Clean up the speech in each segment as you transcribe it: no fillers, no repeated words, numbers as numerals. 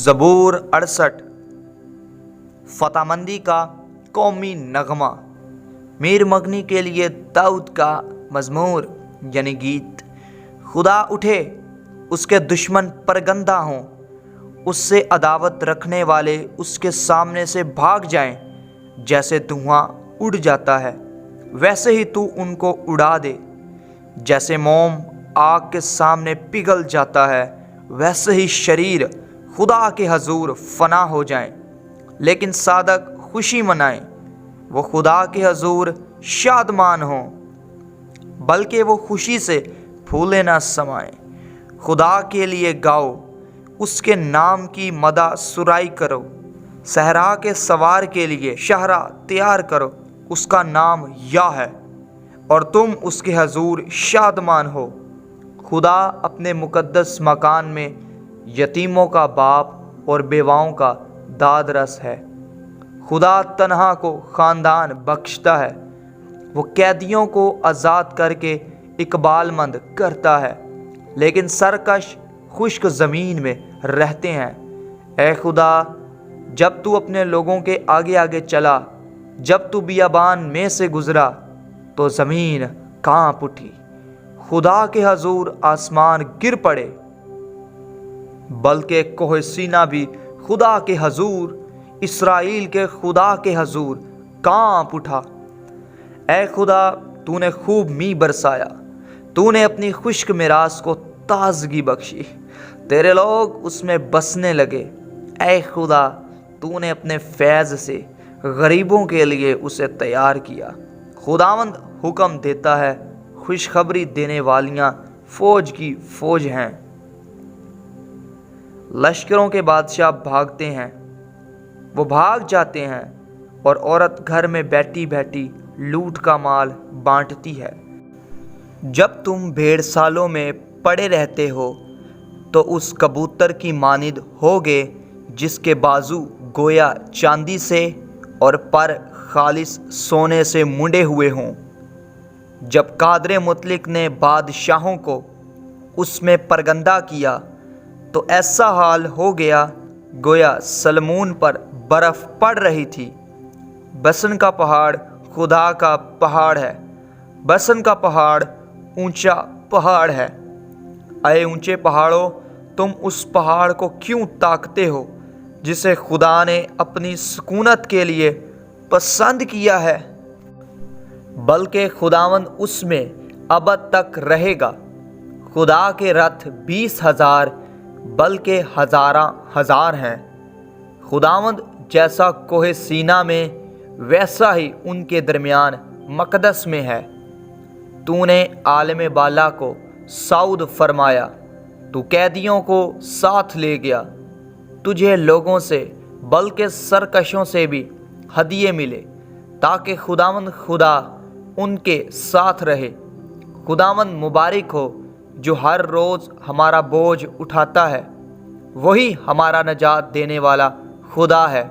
ज़बूर 68 फ़तामंदी का कौमी नगमा। मीर मगनी के लिए दाऊद का मज़मूर यानी गीत। खुदा उठे, उसके दुश्मन परगंदा हों, उससे अदावत रखने वाले उसके सामने से भाग जाएं। जैसे धुआं उड़ जाता है वैसे ही तू उनको उड़ा दे। जैसे मोम आग के सामने पिघल जाता है वैसे ही शरीर खुदा के हजूर फना हो जाएं। लेकिन सादक खुशी मनाएं, वो खुदा के हजूर शादमान हों, बल्कि वो खुशी से फूले ना समाएं। खुदा के लिए गाओ, उसके नाम की मदा सुराई करो। सहरा के सवार के लिए शहरा तैयार करो, उसका नाम या है और तुम उसके हजूर शादमान हो। खुदा अपने मुकद्दस मकान में यतीमों का बाप और बेवाओं का दाद रस है। खुदा तन्हा को ख़ानदान बख्शता है, वो कैदियों को आज़ाद करके इकबालमंद करता है। लेकिन सरकश खुश्क ज़मीन में रहते हैं। ए खुदा, जब तू अपने लोगों के आगे आगे चला, जब तू बियाबान में से गुज़रा तो ज़मीन काँप उठी। खुदा के हजूर आसमान गिर पड़े, बल्कि कोह सीना भी खुदा के हजूर, इसराइल के खुदा के हजूर काँप उठा। ए खुदा, तूने खूब मी बरसाया, तूने अपनी खुश्क मिरास को ताजगी बख्शी, तेरे लोग उसमें बसने लगे। ए खुदा, तूने अपने फैज़ से गरीबों के लिए उसे तैयार किया। खुदावंद हुक्म देता है, खुशखबरी देने वालियाँ फ़ौज की फ़ौज हैं। लश्करों के बादशाह भागते हैं, वो भाग जाते हैं और औरत घर में बैठी बैठी लूट का माल बांटती है। जब तुम भेड़सालों में पड़े रहते हो तो उस कबूतर की मानिद होगे जिसके बाजू गोया चांदी से और पर खालिस सोने से मुंडे हुए हों। जब कादरे मुतलिक ने बादशाहों को उसमें परगंदा किया तो ऐसा हाल हो गया गोया सलमून पर बर्फ़ पड़ रही थी। बसन का पहाड़ खुदा का पहाड़ है, बसन का पहाड़ ऊंचा पहाड़ है। अये ऊंचे पहाड़ों, तुम उस पहाड़ को क्यों ताकते हो जिसे खुदा ने अपनी सुकूनत के लिए पसंद किया है? बल्कि खुदावंद उसमें अबद तक रहेगा। खुदा के रथ 20,000 बल्कि हज़ारा हज़ार हैं। खुदावंद जैसा कोह सीना में वैसा ही उनके दरमियान मकदस में है। तूने आलम बाला को सऊद फरमाया, तू कैदियों को साथ ले गया। तुझे लोगों से बल्कि सरकशों से भी हदिये मिले ताकि खुदावंद खुदा उनके साथ रहे। खुदावंद मुबारक हो जो हर रोज़ हमारा बोझ उठाता है, वही हमारा नजात देने वाला खुदा है।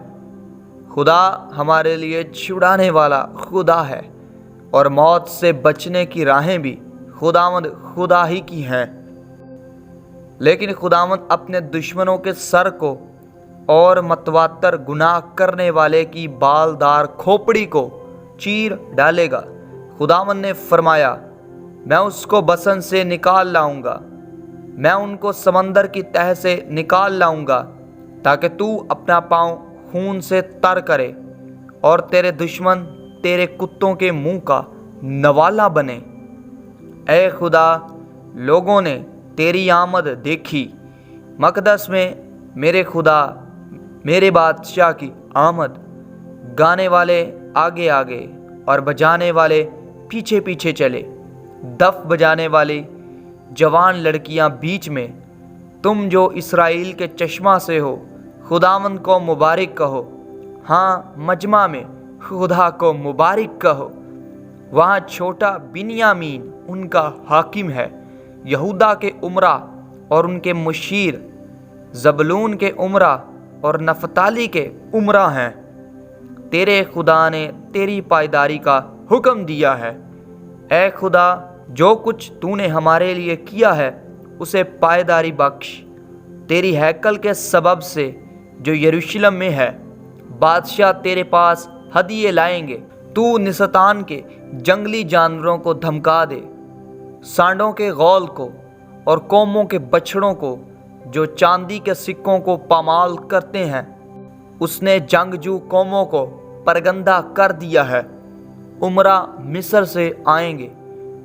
खुदा हमारे लिए छुड़ाने वाला खुदा है और मौत से बचने की राहें भी खुदावंद खुदा ही की हैं। लेकिन खुदावंद अपने दुश्मनों के सर को और मतवातर गुनाह करने वाले की बालदार खोपड़ी को चीर डालेगा। खुदावंद ने फरमाया, मैं उसको बसन से निकाल लाऊंगा, मैं उनको समंदर की तह से निकाल लाऊंगा, ताकि तू अपना पाँव खून से तर करे और तेरे दुश्मन तेरे कुत्तों के मुंह का नवाला बने। ए खुदा, लोगों ने तेरी आमद देखी, मकदस में मेरे खुदा मेरे बादशाह की आमद। गाने वाले आगे आगे और बजाने वाले पीछे पीछे चले, दफ बजाने वाली जवान लड़कियां बीच में। तुम जो इसराइल के चश्मा से हो, खुदावंद को मुबारक कहो। हाँ, मजमा में खुदा को मुबारक कहो। वहाँ छोटा बिन्यामीन उनका हाकिम है, यहूदा के उमरा और उनके मुशीर, जबलून के उमरा और नफताली के उमरा हैं। तेरे खुदा ने तेरी पायदारी का हुक्म दिया है। ए खुदा, जो कुछ तूने हमारे लिए किया है उसे पायदारी बख्श। تیری ہیکل کے سبب سے جو یروشلم میں ہے، بادشاہ تیرے پاس ہدیے لائیں گے۔ تو نستان کے جنگلی جانوروں کو دھمکا دے، سانڈوں کے غول کو اور قوموں کے بچھڑوں کو جو چاندی کے سکوں کو پامال کرتے ہیں۔ اس نے جنگجو قوموں کو پرگندہ کر دیا ہے۔ عمرہ مصر سے آئیں گے،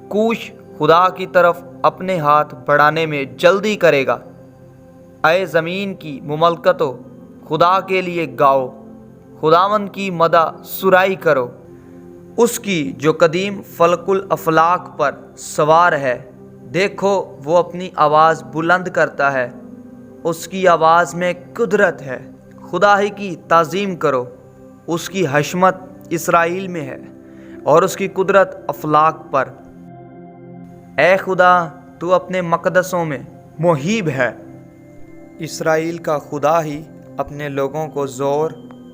کوش خدا کی طرف اپنے ہاتھ بڑھانے میں جلدی کرے گا۔ اے زمین کی مملکتوں، خدا کے لیے گاؤ، خداوند کی مدح سرائی کرو، اس کی جو قدیم فلک الافلاک پر سوار ہے۔ دیکھو وہ اپنی آواز بلند کرتا ہے، اس کی آواز میں قدرت ہے۔ خدا ہی کی تعظیم کرو، اس کی حشمت اسرائیل میں ہے اور اس کی قدرت افلاک پر۔ اے خدا، تو اپنے مقدسوں میں مہیب ہے۔ اسرائیل کا خدا ہی اپنے لوگوں کو زور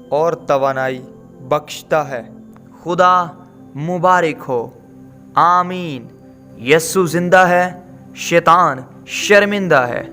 اور توانائی بخشتا ہے۔ خدا مبارک ہو، آمین۔ یسوع زندہ ہے، شیطان شرمندہ ہے۔